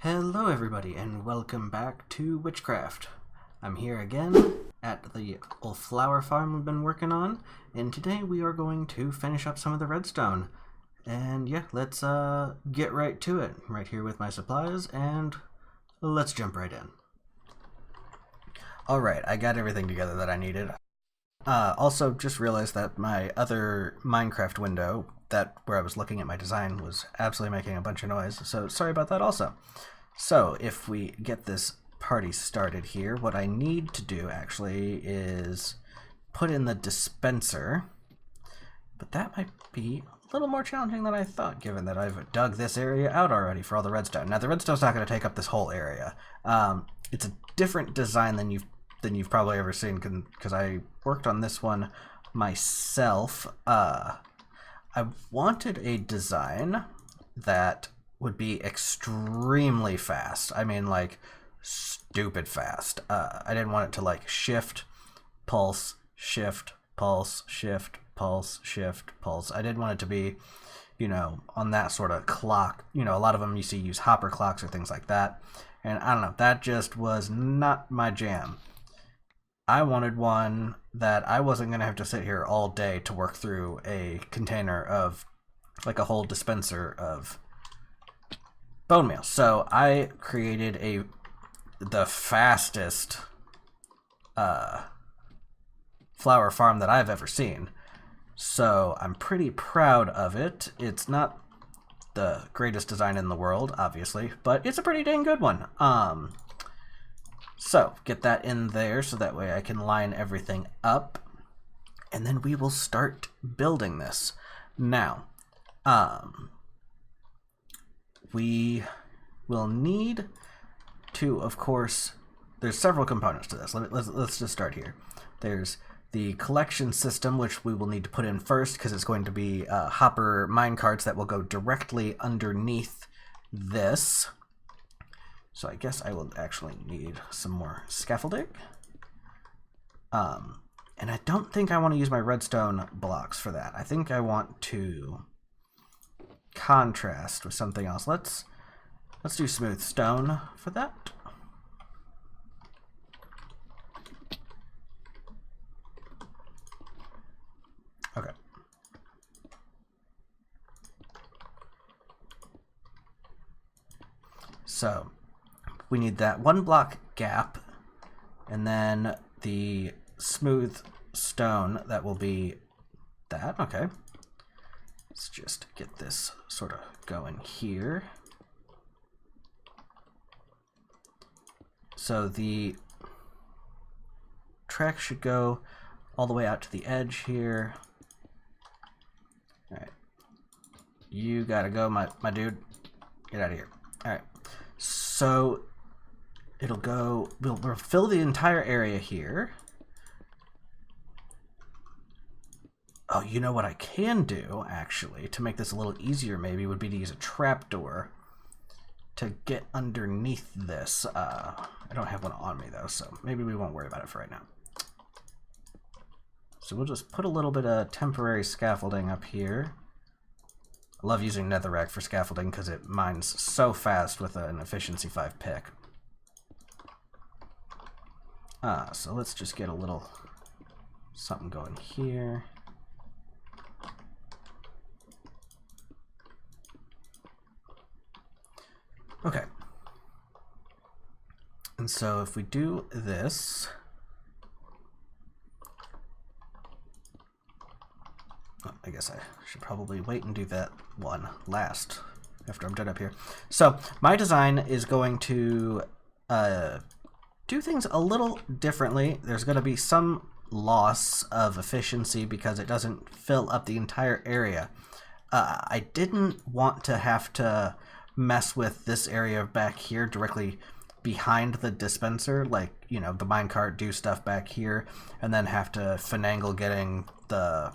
Hello everybody and welcome back to Witchcraft. I'm here again at the old flower farm we've been working on, and today we are going to finish up some of the redstone. And yeah, let's get right to it. Right here with my supplies, and let's jump right in. Alright, I got everything together that I needed. Also, just realized that my other Minecraft window, where I was looking at my design, was absolutely making a bunch of noise, so sorry about that also. So, if we get this party started here, what I need to do actually is put in the dispenser, but that might be a little more challenging than I thought, given that I've dug this area out already for all the redstone. Now, the redstone's not going to take up this whole area. It's a different design than you've probably ever seen, because I worked on this one myself. I wanted a design that would be extremely fast. I mean, like, stupid fast. I didn't want it to, like, shift, pulse, shift, pulse, shift, pulse, shift, pulse. I didn't want it to be, you know, on that sort of clock. You know, a lot of them you see use hopper clocks or things like that. And I don't know, that just was not my jam. I wanted one that I wasn't going to have to sit here all day to work through a container of, like, a whole dispenser of bone meal. So I created the fastest flower farm that I've ever seen. So I'm pretty proud of it. It's not the greatest design in the world, obviously, but it's a pretty dang good one. So get that in there so that way I can line everything up, and then we will start building this. Now, we will need to, of course, there's several components to this. Let's just start here. There's the collection system, which we will need to put in first, because it's going to be hopper minecarts that will go directly underneath this. So I guess I will actually need some more scaffolding. And I don't think I want to use my redstone blocks for that. I think I want to contrast with something else. Let's do smooth stone for that. Okay. So we need that 1 block gap, and then the smooth stone that will be that. Okay. Let's just get this sort of going here. So the track should go all the way out to the edge here. Alright. You gotta go, my dude. Get out of here. Alright. So it'll go, we'll fill the entire area here. Oh, you know what I can do, actually, to make this a little easier maybe, would be to use a trapdoor to get underneath this. I don't have one on me, though, so maybe we won't worry about it for right now. So we'll just put a little bit of temporary scaffolding up here. I love using netherrack for scaffolding because it mines so fast with an efficiency 5 pick. So let's just get a little something going here. Okay. And so if we do this, I guess I should probably wait and do that one last after I'm done up here. So my design is going to do things a little differently. There's going to be some loss of efficiency because it doesn't fill up the entire area. I didn't want to have to mess with this area back here directly behind the dispenser, like, you know, the minecart do stuff back here, and then have to finagle getting the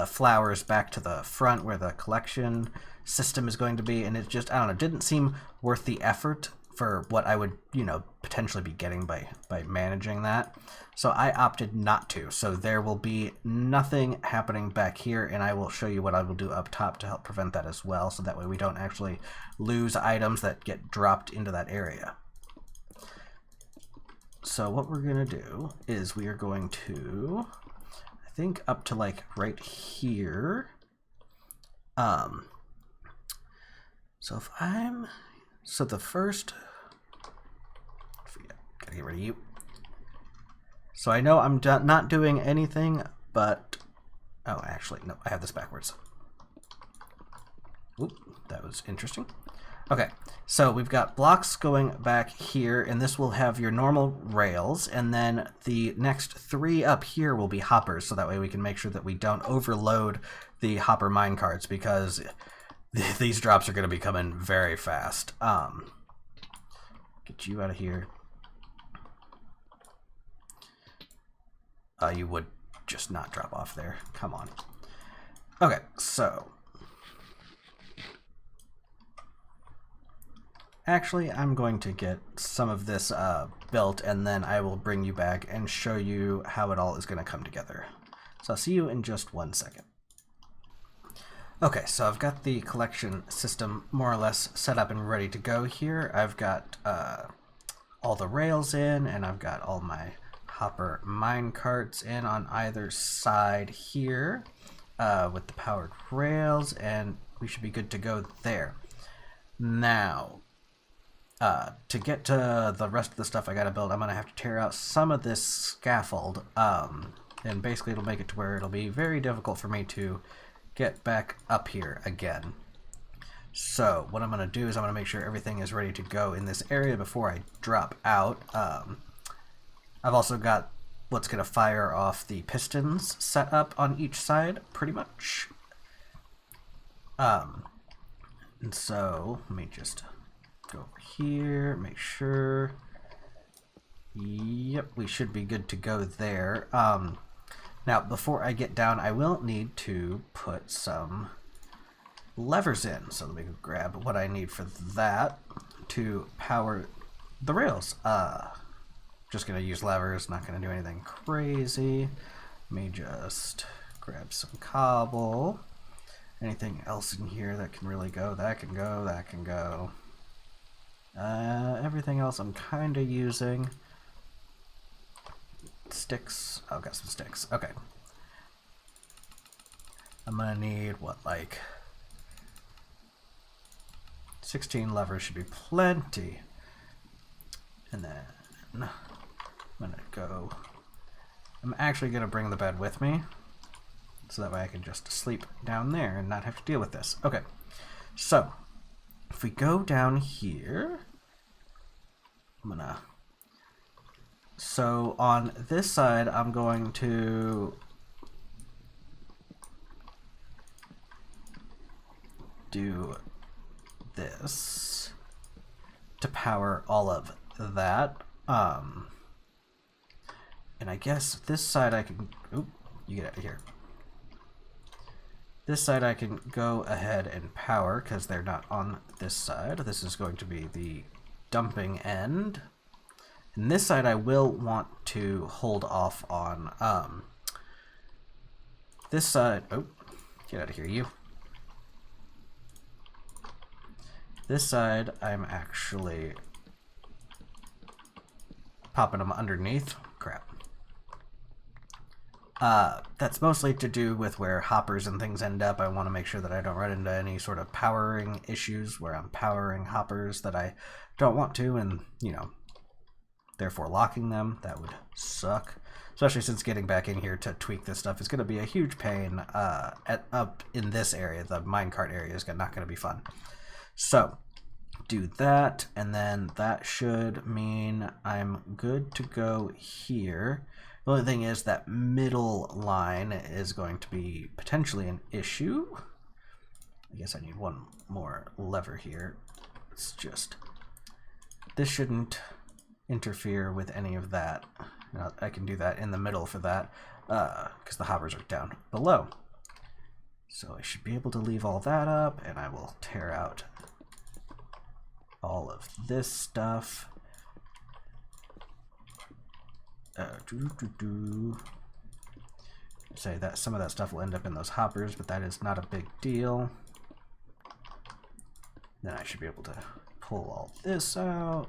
flowers back to the front where the collection system is going to be, and it just, I don't know, didn't seem worth the effort for what I would, potentially be getting by managing that. So I opted not to. So there will be nothing happening back here, and I will show you what I will do up top to help prevent that as well, so that way we don't actually lose items that get dropped into that area. So what we're going to do is we are going to, I think, up to like right here. So the first, gotta get rid of you. So I know I'm not doing anything, but, oh, actually, no, I have this backwards. Oop, that was interesting. Okay, so we've got blocks going back here, and this will have your normal rails, and then the next 3 up here will be hoppers, so that way we can make sure that we don't overload the hopper minecarts, because these drops are going to be coming very fast. Get you out of here. You would just not drop off there. Come on. Okay, so actually, I'm going to get some of this built, and then I will bring you back and show you how it all is going to come together. So I'll see you in just 1 second. Okay, so I've got the collection system more or less set up and ready to go here. I've got all the rails in, and I've got all my hopper mine carts in on either side here with the powered rails, and we should be good to go there. Now, to get to the rest of the stuff I gotta build, I'm gonna have to tear out some of this scaffold, and basically it'll make it to where it'll be very difficult for me to get back up here again. So what I'm going to do is I'm going to make sure everything is ready to go in this area before I drop out. I've also got what's going to fire off the pistons set up on each side, pretty much. And so let me just go over here, make sure. Yep, we should be good to go there. Now, before I get down, I will need to put some levers in. So let me grab what I need for that to power the rails. Just going to use levers, not going to do anything crazy. Let me just grab some cobble. Anything else in here that can really go? That can go, that can go. Everything else I'm kind of using. Sticks. Oh, got some sticks. Okay. I'm gonna need what, like 16 levers should be plenty. And then I'm gonna go. I'm actually gonna bring the bed with me, so that way I can just sleep down there and not have to deal with this. Okay. So if we go down here, so on this side, I'm going to do this to power all of that. And I guess this side I can, oop, you get out of here. This side I can go ahead and power because they're not on this side. This is going to be the dumping end. And this side I will want to hold off on. This side, oh, get out of here, you. This side I'm actually popping them underneath. Crap. That's mostly to do with where hoppers and things end up. I want to make sure that I don't run into any sort of powering issues where I'm powering hoppers that I don't want to, and, therefore locking them. That would suck. Especially since getting back in here to tweak this stuff is going to be a huge pain up in this area. The minecart area is not going to be fun. So, do that, and then that should mean I'm good to go here. The only thing is that middle line is going to be potentially an issue. I guess I need one more lever here. It's just, this shouldn't interfere with any of that. I can do that in the middle for that because the hoppers are down below. So I should be able to leave all that up, and I will tear out all of this stuff. Say that some of that stuff will end up in those hoppers, but that is not a big deal. Then I should be able to pull all this out.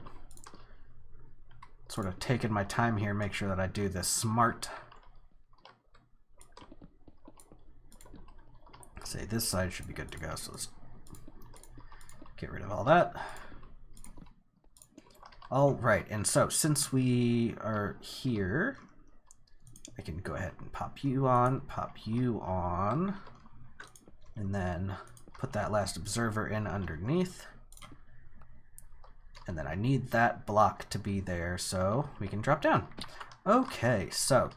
Sort of taking my time here, make sure that I do this smart. Say this side should be good to go, so let's get rid of all that. All right, and so since we are here, I can go ahead and pop you on, and then put that last observer in underneath. And then I need that block to be there so we can drop down. Okay, so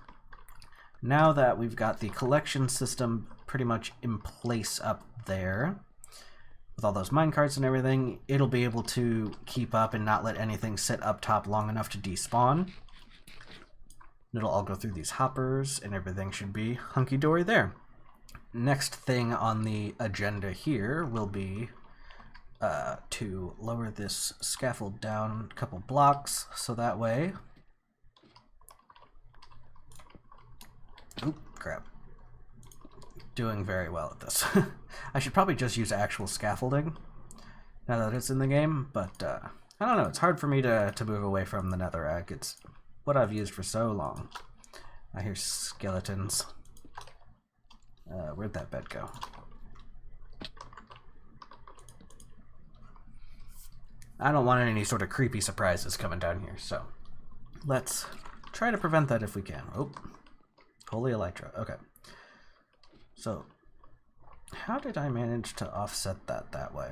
now that we've got the collection system pretty much in place up there, with all those minecarts and everything, it'll be able to keep up and not let anything sit up top long enough to despawn. It'll all go through these hoppers and everything should be hunky-dory there. Next thing on the agenda here will be to lower this scaffold down a couple blocks so that way... Oop, crap. Doing very well at this. I should probably just use actual scaffolding now that it's in the game, but I don't know, it's hard for me to move away from the netherrack. It's what I've used for so long. I hear skeletons. Where'd that bed go? I don't want any sort of creepy surprises coming down here, so let's try to prevent that if we can. Oh, holy elytra. Okay. So, how did I manage to offset that way?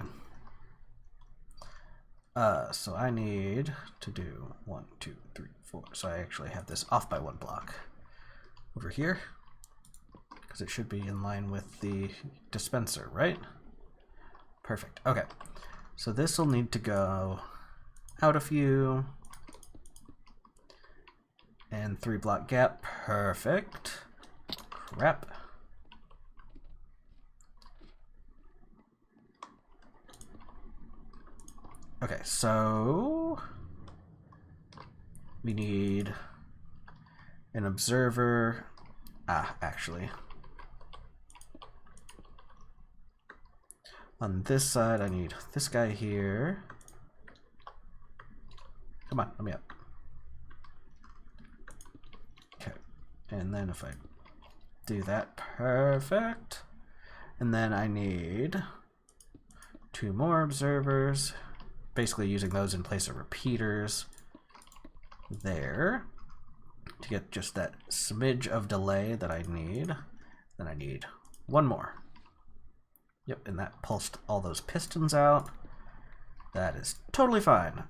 So I need to do 1, 2, 3, 4. So I actually have this off by 1 block over here, because it should be in line with the dispenser, right? Perfect. Okay. So this will need to go out a few, and 3 block gap. Perfect. Crap. Okay, so we need an observer. Actually, on this side, I need this guy here. Come on, let me up. Okay, and then if I do that, perfect. And then I need 2 more observers. Basically using those in place of repeaters there to get just that smidge of delay that I need. Then I need 1 more. Yep, and that pulsed all those pistons out. That is totally fine.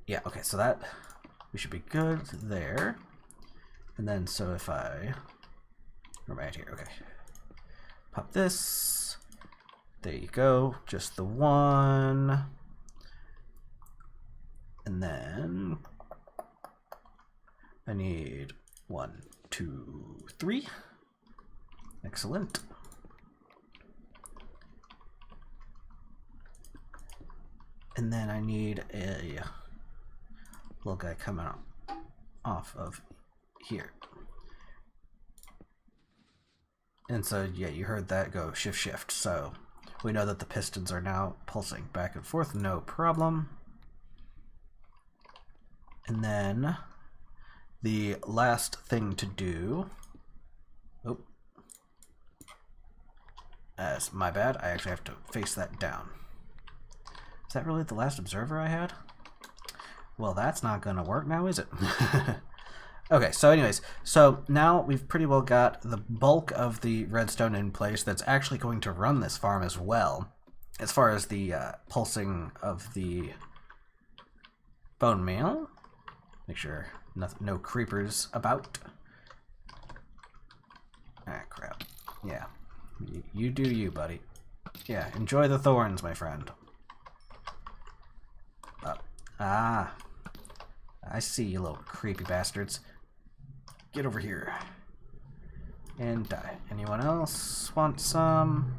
Yeah, okay, so that we should be good there. And then so if I right here, okay. Pop this. There you go, just the 1. And then I need 1, 2, 3. Excellent. And then I need a little guy coming off of here. And so, yeah, you heard that go shift, shift. So we know that the pistons are now pulsing back and forth, no problem. And then the last thing to do, that's my bad, I actually have to face that down. Is that really the last observer I had? Well, that's not gonna work now, is it? Okay, so anyways, so now we've pretty well got the bulk of the redstone in place that's actually going to run this farm as well, as far as the pulsing of the bone meal. Make sure no creepers about. Ah, crap. Yeah, you do you, buddy. Yeah, enjoy the thorns, my friend. I see you little creepy bastards. Get over here and die. Anyone else want some?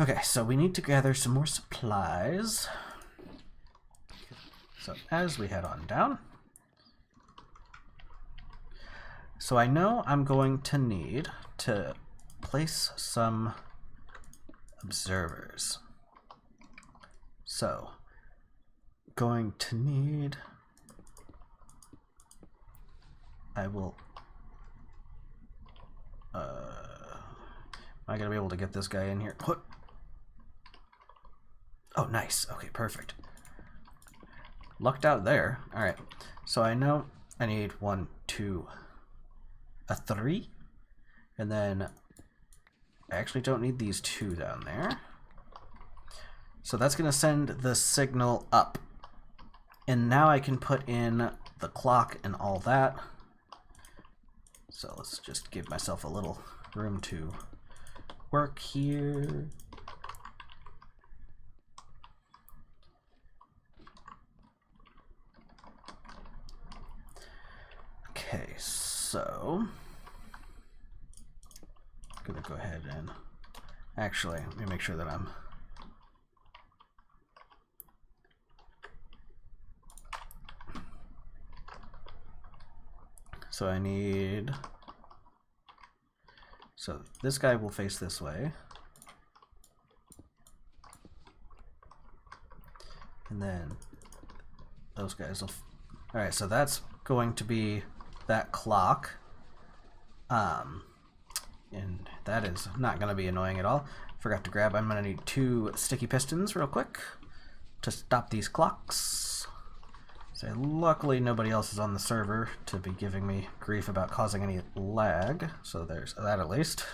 Okay, so we need to gather some more supplies. So as we head on down. So I know I'm going to need to place some observers. So, going to need... I will... am I going to be able to get this guy in here? What? Oh, nice. Okay, perfect. Lucked out there. Alright, so I know I need 1, 2, a 3. And then I actually don't need these 2 down there. So that's going to send the signal up. And now I can put in the clock and all that. So let's just give myself a little room to work here. Okay, so I'm gonna go ahead and actually let me make sure that I'm so I need so this guy will face this way, and then those guys will all right, so that's going to be that clock, and that is not going to be annoying at all. Forgot to grab, I'm going to need 2 sticky pistons real quick to stop these clocks. So luckily nobody else is on the server to be giving me grief about causing any lag, so there's that at least.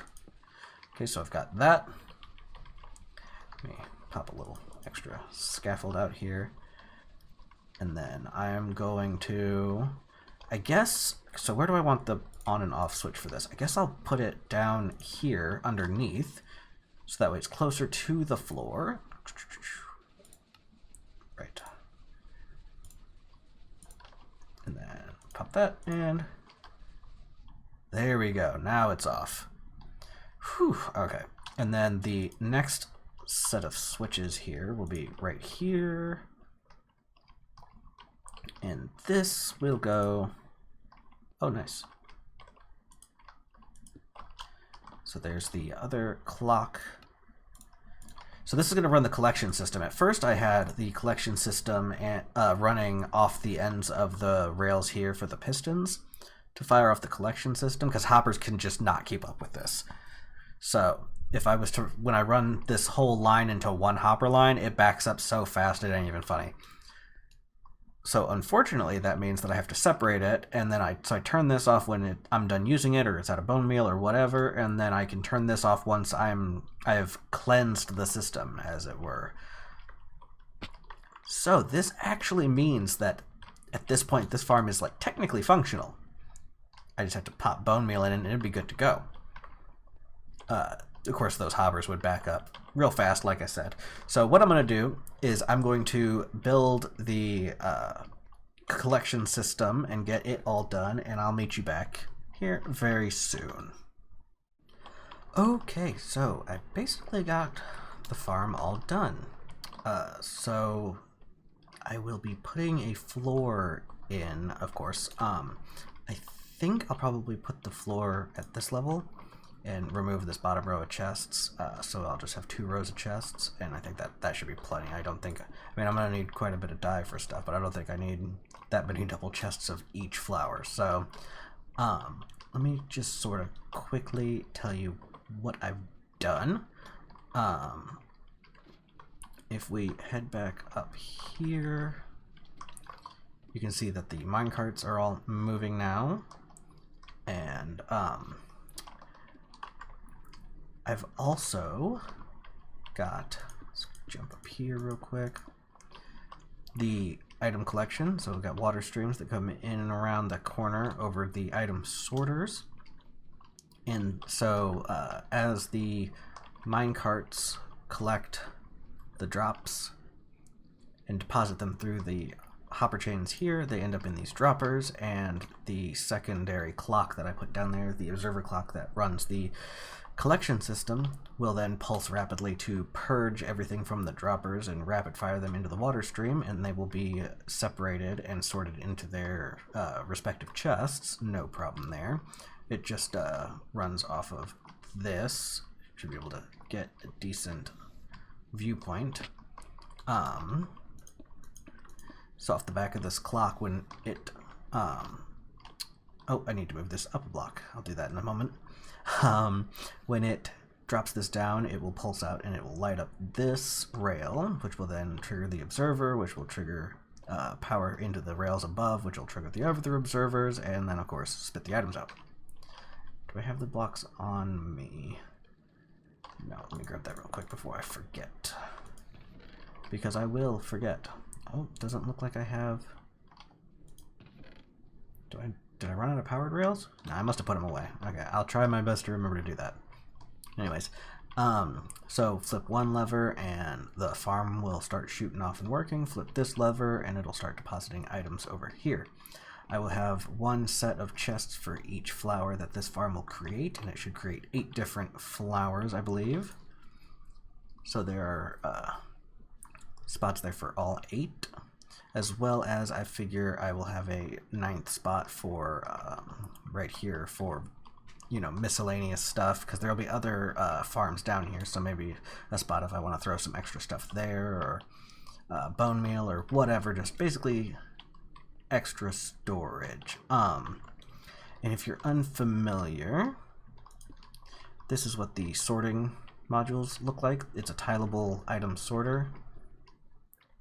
Okay, so I've got that. Let me pop a little extra scaffold out here. And then I am going to, I guess, so where do I want the on and off switch for this? I guess I'll put it down here underneath, so that way it's closer to the floor. Right. And then pop that in. There we go. Now it's off. Whew, okay. And then the next set of switches here will be right here. And this will go... Oh, nice. So there's the other clock. So this is going to run the collection system. At first I had the collection system running off the ends of the rails here for the pistons to fire off the collection system, because hoppers can just not keep up with this. So if I was to, when I run this whole line into one hopper line, it backs up so fast it ain't even funny. So unfortunately, that means that I have to separate it, and then I turn this off when I'm done using it, or it's out of bone meal or whatever, and then I can turn this off once I have cleansed the system, as it were. So this actually means that at this point, this farm is like technically functional. I just have to pop bone meal in and it'd be good to go. Of course, those hoppers would back up real fast, like I said. So what I'm going to do is I'm going to build the collection system and get it all done, and I'll meet you back here very soon. Okay, so I basically got the farm all done. So I will be putting a floor in, of course. I think I'll probably put the floor at this level and remove this bottom row of chests, so I'll just have 2 rows of chests, and I think that should be plenty. I don't think, I mean, I'm going to need quite a bit of dye for stuff, but I don't think I need that many double chests of each flower. So let me just sort of quickly tell you what I've done. If we head back up here, you can see that the minecarts are all moving now, and I've also got, let's jump up here real quick, the item collection. So we've got water streams that come in and around the corner over the item sorters. And so as the minecarts collect the drops and deposit them through the hopper chains here, they end up in these droppers, and the secondary clock that I put down there, the observer clock that runs the collection system will then pulse rapidly to purge everything from the droppers and rapid fire them into the water stream, and they will be separated and sorted into their respective chests. No problem there. It just runs off of this. Should be able to get a decent viewpoint. So off the back of this clock, when it oh, I need to move this up a block. I'll do that in a moment. When it drops this down, it will pulse out and it will light up this rail, which will then trigger the observer, which will trigger power into the rails above, which will trigger the other observers, and then of course spit the items out. Do I have the blocks on me? No, let me grab that real quick before I forget. Because I will forget. Oh, doesn't look like I have... Did I run out of powered rails? No, I must have put them away. Okay, I'll try my best to remember to do that. Anyways, so flip one lever and the farm will start shooting off and working. Flip this lever and it'll start depositing items over here. I will have one set of chests for each flower that this farm will create, and it should create 8 different flowers, I believe. So there are spots there for all 8, as well as I figure I will have a 9th spot for right here for, you know, miscellaneous stuff, because there'll be other farms down here, so maybe a spot if I want to throw some extra stuff there, or bone meal or whatever, just basically extra storage. And if you're unfamiliar, this is what the sorting modules look like. It's a tileable item sorter.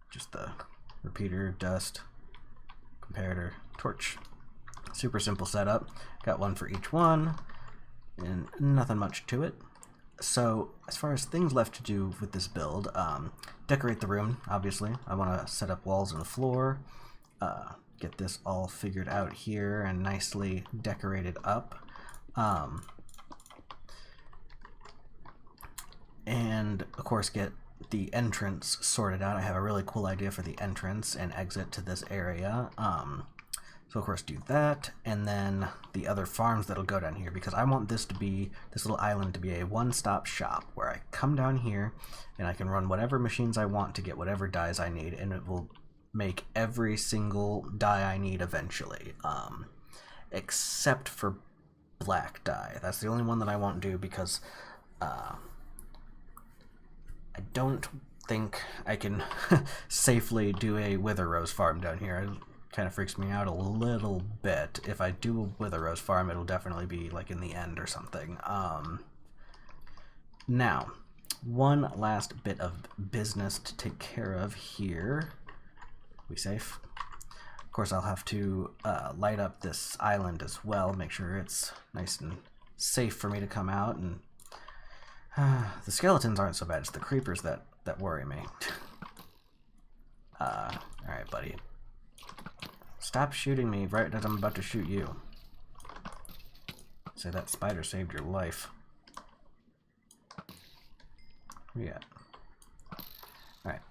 Just the repeater, dust, comparator, torch. Super simple setup. Got one for each one, and nothing much to it. So as far as things left to do with this build, decorate the room, obviously. I want to set up walls and a floor, get this all figured out here and nicely decorated up. And of course get the entrance sorted out. I have a really cool idea for the entrance and exit to this area. So of course do that, and then the other farms that'll go down here, because I want this to be, this little island to be a one-stop shop where I come down here and I can run whatever machines I want to get whatever dyes I need, and it will make every single dye I need eventually, except for black dye. That's the only one that I won't do, because I don't think I can safely do a Wither Rose farm down here. It kind of freaks me out a little bit. If I do a Wither Rose farm, it'll definitely be like in the end or something. Now, one last bit of business to take care of here. We safe? Of course, I'll have to light up this island as well, make sure it's nice and safe for me to come out. And the skeletons aren't so bad, it's the creepers that worry me. Alright, buddy. Stop shooting me right as I'm about to shoot you. Say that spider saved your life. Where you at? Alright.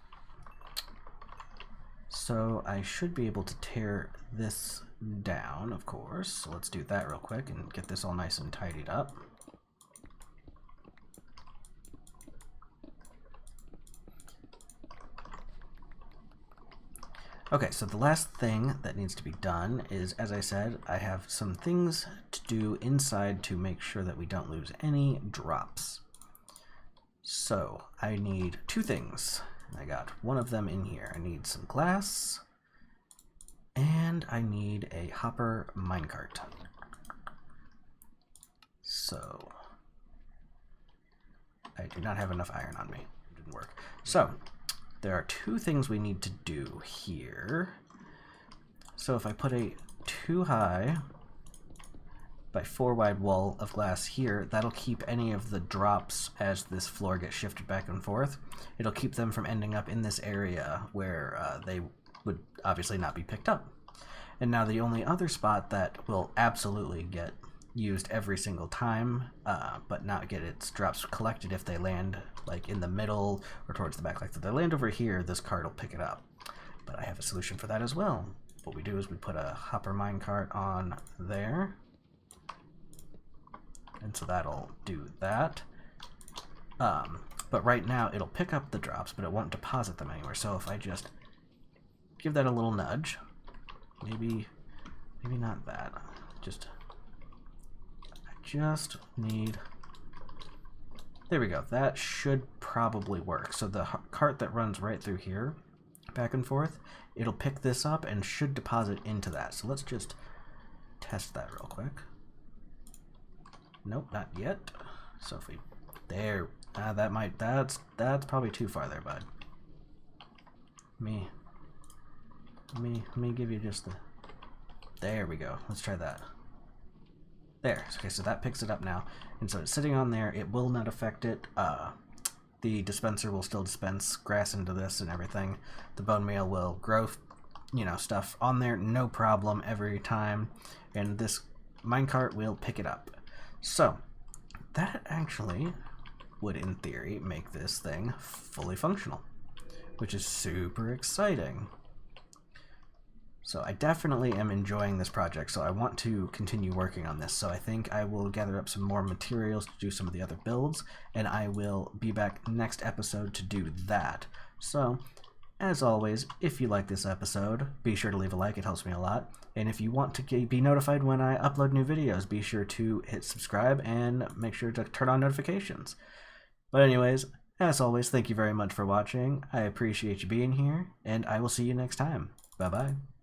So I should be able to tear this down, of course. So let's do that real quick and get this all nice and tidied up. Okay, so the last thing that needs to be done is, as I said, I have some things to do inside to make sure that we don't lose any drops. So I need 2 things. I got one of them in here. I need some glass, and I need a hopper minecart. So I do not have enough iron on me. It didn't work. So there are 2 things we need to do here. So if I put a 2 high by 4 wide wall of glass here, that'll keep any of the drops as this floor gets shifted back and forth. It'll keep them from ending up in this area where they would obviously not be picked up. And now the only other spot that will absolutely get used every single time, but not get its drops collected if they land like in the middle or towards the back. Like if they land over here, this cart will pick it up. But I have a solution for that as well. What we do is we put a hopper minecart on there. and so that'll do that. But right now it'll pick up the drops, but it won't deposit them anywhere. So if I just give that a little nudge, maybe not that. I just need. There we go. That should probably work. So the cart that runs right through here, back and forth, it'll pick this up and should deposit into that. So let's just test that real quick. Nope, not yet. So if we there. That's probably too far there, bud. Let me give you just the. There we go. Let's try that. There. Okay, so that picks it up now, and so it's sitting on there. It will not affect it. The dispenser will still dispense grass into this and everything. The bone meal will grow, stuff on there, no problem every time, and this minecart will pick it up. So that actually would, in theory, make this thing fully functional, which is super exciting. So I definitely am enjoying this project, so I want to continue working on this. So I think I will gather up some more materials to do some of the other builds, and I will be back next episode to do that. So, as always, if you like this episode, be sure to leave a like, it helps me a lot. And if you want to be notified when I upload new videos, be sure to hit subscribe and make sure to turn on notifications. But anyways, as always, thank you very much for watching. I appreciate you being here, and I will see you next time. Bye-bye.